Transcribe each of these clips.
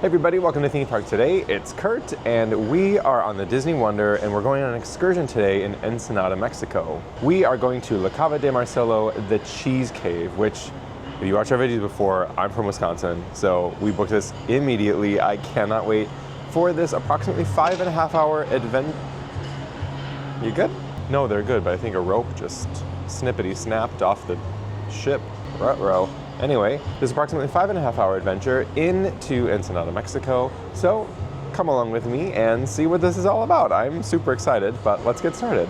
Hey everybody, welcome to Theme Park Today. It's Kurt and we are on the Disney Wonder and we're going on an excursion today in Ensenada, Mexico. We are going to La Cava de Marcelo, the Cheese Cave, which if you watched our videos before, I'm from Wisconsin, so we booked this immediately. I cannot wait for this approximately 5.5 hour adventure. You good? No, they're good, but I think a rope just snippety snapped off the ship. Ruh-roh. Anyway, this is approximately 5.5 hour adventure into Ensenada, Mexico. So come along with me and see what this is all about. I'm super excited, but let's get started.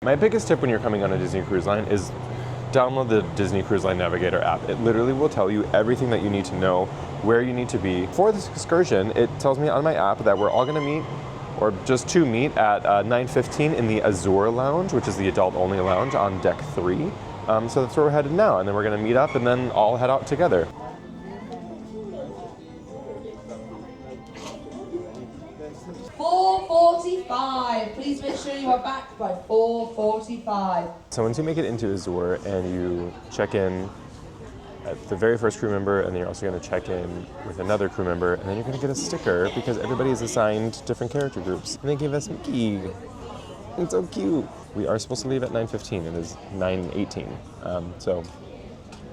My biggest tip when you're coming on a Disney Cruise Line is download the Disney Cruise Line Navigator app. It literally will tell you everything that you need to know, where you need to be. For this excursion, it tells me on my app that we're all gonna meet, or just to meet, at 9:15 in the Azure Lounge, which is the adult-only lounge on deck 3. So that's where we're headed now, and then we're gonna meet up and then all head out together. Please make sure you are back by 4:45. So once you make it into Azure and you check in at the very first crew member, and then you're also going to check in with another crew member, and then you're going to get a sticker because everybody is assigned different character groups. And they gave us Mickey. It's so cute. We are supposed to leave at 9:15. It is 9:18. So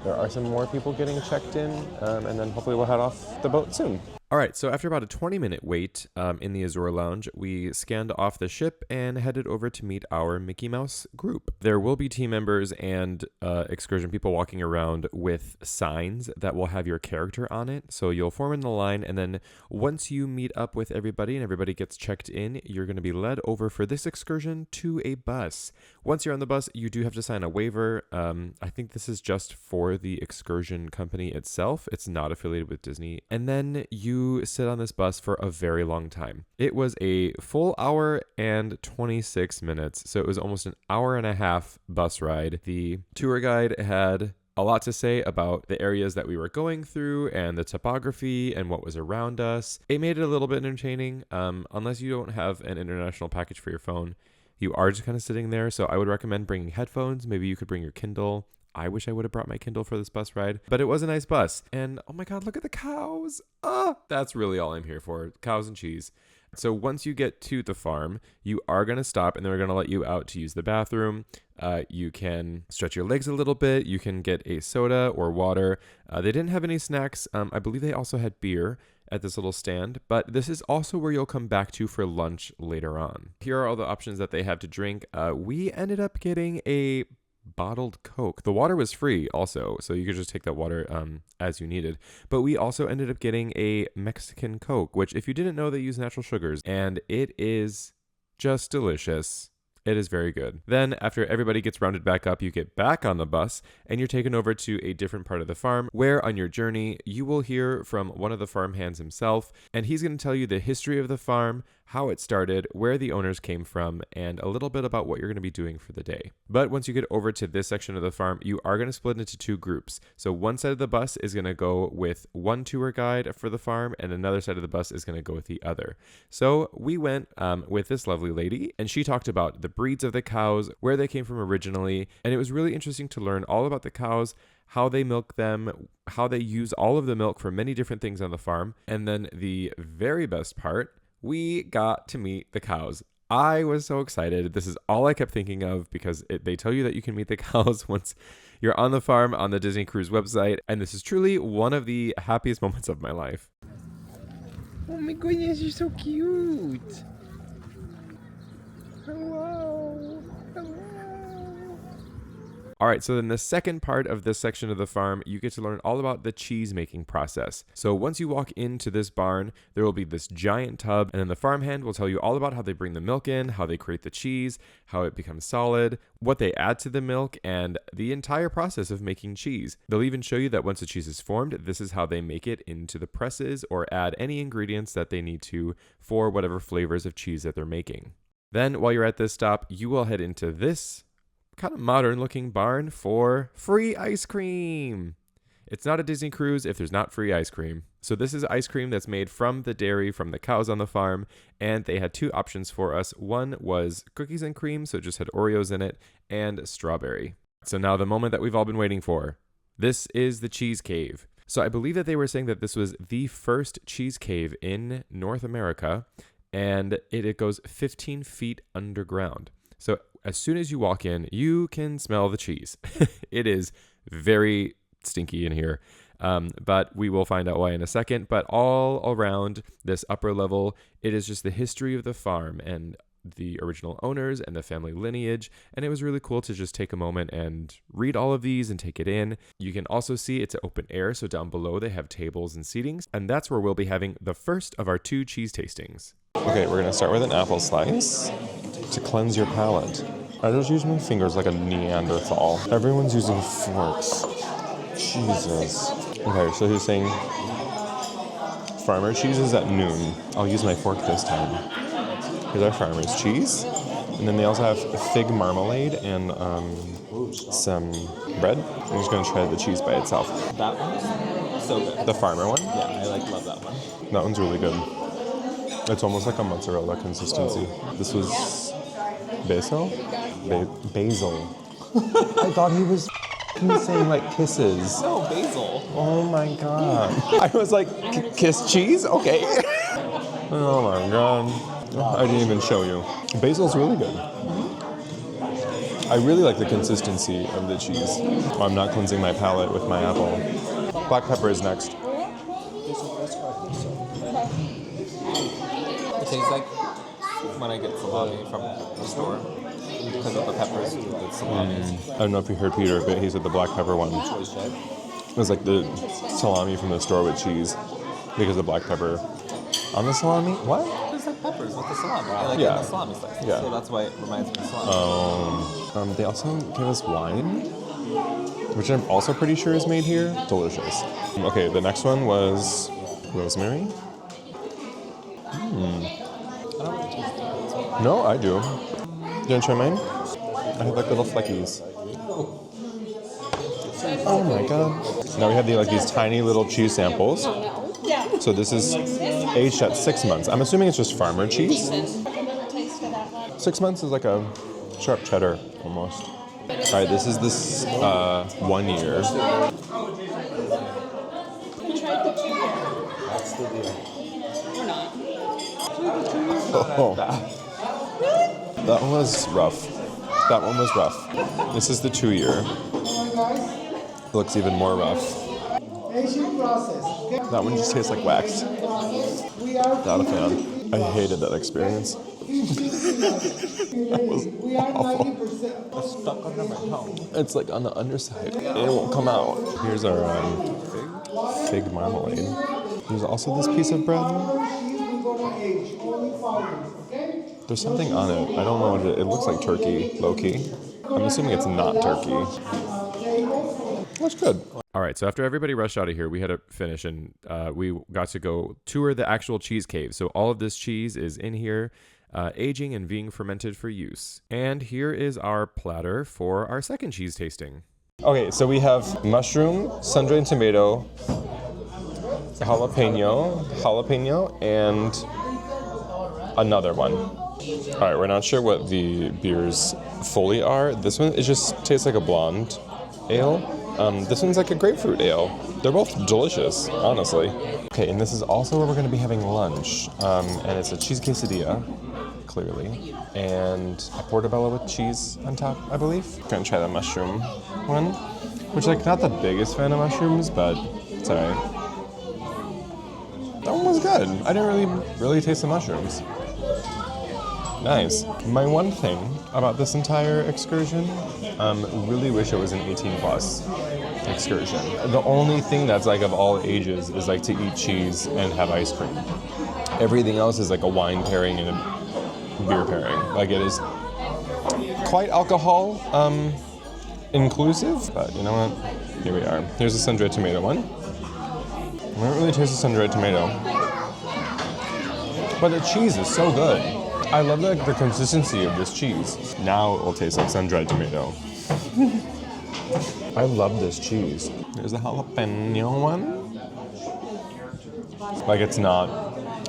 there are some more people getting checked in, and then hopefully we'll head off the boat soon. All right, so after about a 20-minute wait in the Azure Lounge, we scanned off the ship and headed over to meet our Mickey Mouse group. There will be team members and excursion people walking around with signs that will have your character on it. So you'll form in the line, and then once you meet up with everybody and everybody gets checked in, you're going to be led over for this excursion to a bus. Once you're on the bus, you do have to sign a waiver. I think this is just for the excursion company itself. It's not affiliated with Disney. And then you sit on this bus for a very long time. It was a full hour and 26 minutes, so it was almost an hour and a half bus ride. The tour guide had a lot to say about the areas that we were going through and the topography and what was around us. It made it a little bit entertaining, unless you don't have an international package for your phone. You are just kind of sitting there, so I would recommend bringing headphones. Maybe you could bring your Kindle. I wish I would have brought my Kindle for this bus ride, but it was a nice bus. And oh my God, look at the cows. That's really all I'm here for, cows and cheese. So once you get to the farm, you are going to stop and they're going to let you out to use the bathroom. You can stretch your legs a little bit. You can get a soda or water. They didn't have any snacks. I believe they also had beer at this little stand, but this is also where you'll come back to for lunch later on. Here are all the options that they have to drink. We ended up getting a bottled Coke. The water was free also, so you could just take that water as you needed. But we also ended up getting a Mexican Coke, which if you didn't know, they use natural sugars, and it is just delicious. It is very good. Then after everybody gets rounded back up, you get back on the bus and you're taken over to a different part of the farm where on your journey, you will hear from one of the farm hands himself, and he's going to tell you the history of the farm, how it started, where the owners came from, and a little bit about what you're going to be doing for the day. But once you get over to this section of the farm, you are going to split into two groups. So one side of the bus is going to go with one tour guide for the farm, and another side of the bus is going to go with the other. So we went with this lovely lady, and she talked about the breeds of the cows, where they came from originally, and it was really interesting to learn all about the cows, how they milk them, how they use all of the milk for many different things on the farm. And then the very best part, we got to meet the cows. I was so excited. This is all I kept thinking of because they tell you that you can meet the cows once you're on the farm on the Disney Cruise website. And this is truly one of the happiest moments of my life. Oh my goodness, you're so cute. Hello. Hello. All right, so then the second part of this section of the farm, you get to learn all about the cheese making process. So once you walk into this barn, there will be this giant tub, and then the farmhand will tell you all about how they bring the milk in, how they create the cheese, how it becomes solid, what they add to the milk, and the entire process of making cheese. They'll even show you that once the cheese is formed, this is how they make it into the presses or add any ingredients that they need to for whatever flavors of cheese that they're making. Then while you're at this stop, you will head into this kind of modern looking barn for free ice cream. It's not a Disney cruise if there's not free ice cream. So this is ice cream that's made from the dairy, from the cows on the farm, and they had 2 options for us. One was cookies and cream, so it just had Oreos in it, and strawberry. So now the moment that we've all been waiting for. This is the Cheese Cave. So I believe that they were saying that this was the first cheese cave in North America, and it goes 15 feet underground. So as soon as you walk in, you can smell the cheese. It is very stinky in here, but we will find out why in a second. But all around this upper level, it is just the history of the farm and the original owners and the family lineage, and it was really cool to just take a moment and read all of these and take it in. You can also see it's open air, so down below they have tables and seatings, and that's where we'll be having the first of our 2 cheese tastings. Okay, we're gonna start with an apple slice to cleanse your palate. I just use my fingers like a Neanderthal. Everyone's using forks. Jesus. Okay, so he's saying farmer cheese is at noon. I'll use my fork this time. Here's our farmer's cheese. And then they also have fig marmalade and some bread. I'm just going to try the cheese by itself. That one's so good. The farmer one? Yeah, I love that one. That one's really good. It's almost like a mozzarella consistency. This was basil? Basil. I thought he was saying like kisses. No, basil. Oh my god. I was like, kiss cheese? Okay. Oh my god. I didn't even show you. Basil's really good. I really like the consistency of the cheese. I'm not cleansing my palate with my apple. Black pepper is next. It tastes like when I get salami from the store because of the peppers with the salami. I don't know if you heard Peter, but he said the black pepper one. It was like the salami from the store with cheese because of black pepper on the salami. What? It's like peppers with the salami. Like Yeah. in the salami slice. Yeah. So that's why it reminds me of salami. They also gave us wine, which I'm also pretty sure is made here. Delicious. Okay, the next one was rosemary. No, I do. You want to try mine? I have like little fleckies. Oh my god. Now we have these tiny little cheese samples. So this is aged at 6 months. I'm assuming it's just farmer cheese. 6 months is like a sharp cheddar almost. All right, this is this 1 year. Oh, that one was rough. That one was rough. This is the 2 year. It looks even more rough. That one just tastes like wax. Not a fan. I hated that experience. That was awful. It's stuck under my tongue. It's like on the underside. It won't come out. Here's our fig marmalade. There's also this piece of bread. There's something on it. I don't know what it looks like turkey, low-key. I'm assuming it's not turkey. Looks good. All right, so after everybody rushed out of here, we had to finish, and we got to go tour the actual cheese cave. So all of this cheese is in here, aging and being fermented for use. And here is our platter for our second cheese tasting. Okay, so we have mushroom, sun-dried tomato, jalapeno, and another one. All right, we're not sure what the beers fully are. This one, it just tastes like a blonde ale. This one's like a grapefruit ale. They're both delicious, honestly. Okay, and this is also where we're going to be having lunch. And it's a cheese quesadilla, clearly, and a portobello with cheese on top, I believe. I'm going to try the mushroom one, which, like, not the biggest fan of mushrooms, but it's all right. That one was good. I didn't really taste the mushrooms. Nice. My one thing about this entire excursion, really wish it was an 18+ excursion. The only thing that's like of all ages is like to eat cheese and have ice cream. Everything else is like a wine pairing and a beer pairing. Like, it is quite alcohol inclusive, but you know what? Here we are. Here's the sun-dried tomato one. I don't really taste the sun-dried tomato, but the cheese is so good. I love the consistency of this cheese. Now it will taste like sun-dried tomato. I love this cheese. There's the jalapeno one. Like, it's not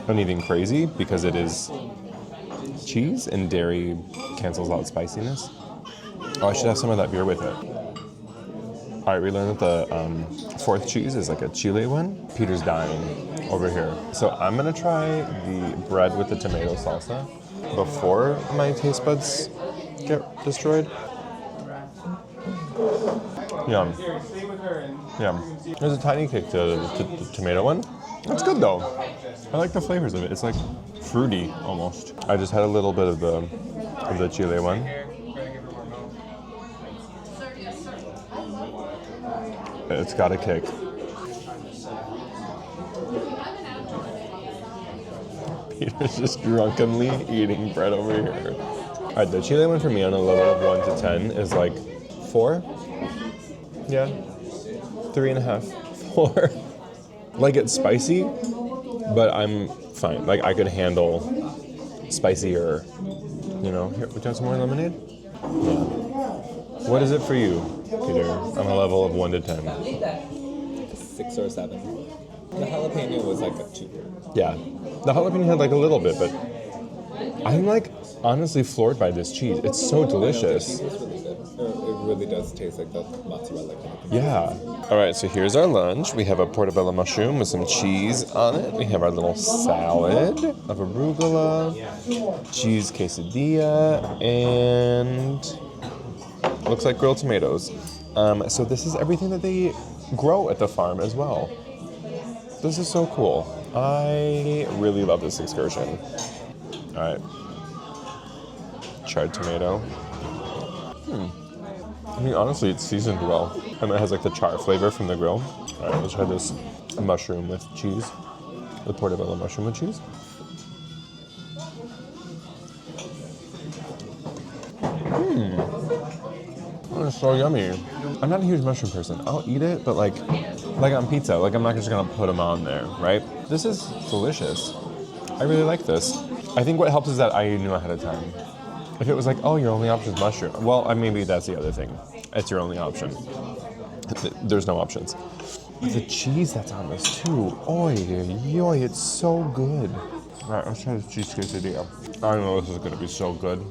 anything crazy because it is cheese and dairy cancels out spiciness. Oh, I should have some of that beer with it. All right, we learned that the fourth cheese is like a Chile one. Peter's dying over here. So I'm gonna try the bread with the tomato salsa before my taste buds get destroyed. Yum. Yum. There's a tiny kick to the tomato one. That's good though. I like the flavors of it. It's like fruity almost. I just had a little bit of the Chile one. It's got a kick. Peter's just drunkenly eating bread over here. All right, the Chile one for me on a level of 1 to 10 is like 4. Yeah, 3.5, 4. Like, it's spicy, but I'm fine. Like, I could handle spicier, you know. Here, would you have some more lemonade? Yeah. What is it for you, Peter, on a level of 1 to 10? 6 or 7. The jalapeno was like a 2. Yeah, the jalapeno had like a little bit, but I'm like honestly floored by this cheese. It's so delicious. It's really good. It really does taste like the mozzarella kind of thing. Yeah. All right, so here's our lunch. We have a portobello mushroom with some cheese on it. We have our little salad of arugula, cheese quesadilla, and looks like grilled tomatoes. So this is everything that they grow at the farm as well. This is so cool. I really love this excursion. All right. Charred tomato. I mean, honestly, it's seasoned well. And it has like the char flavor from the grill. All right, let's try this mushroom with cheese. The portobello mushroom with cheese. Oh, it's so yummy. I'm not a huge mushroom person. I'll eat it, but like on pizza. Like, I'm not just gonna put them on there, right? This is delicious. I really like this. I think what helps is that I knew ahead of time. If it was like, oh, your only option is mushroom. Well, maybe that's the other thing. It's your only option. There's no options. But the cheese that's on this too. Oy, yoy, it's so good. All right, let's try this cheese quesadilla. I know this is gonna be so good.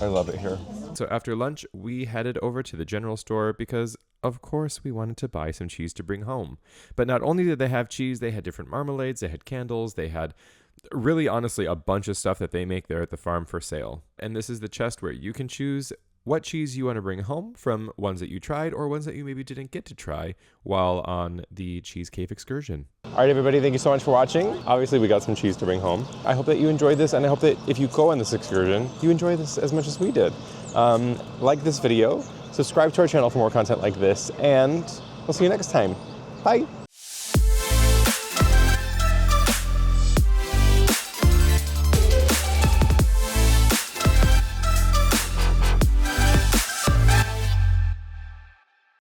I love it here. So after lunch, we headed over to the general store because, of course, we wanted to buy some cheese to bring home. But not only did they have cheese, they had different marmalades, they had candles, they had really, honestly, a bunch of stuff that they make there at the farm for sale. And this is the chest where you can choose what cheese you want to bring home from ones that you tried or ones that you maybe didn't get to try while on the Cheese Cave Excursion. All right, everybody, thank you so much for watching. Obviously, we got some cheese to bring home. I hope that you enjoyed this, and I hope that if you go on this excursion, you enjoy this as much as we did. Like this video, subscribe to our channel for more content like this, and we'll see you next time. Bye.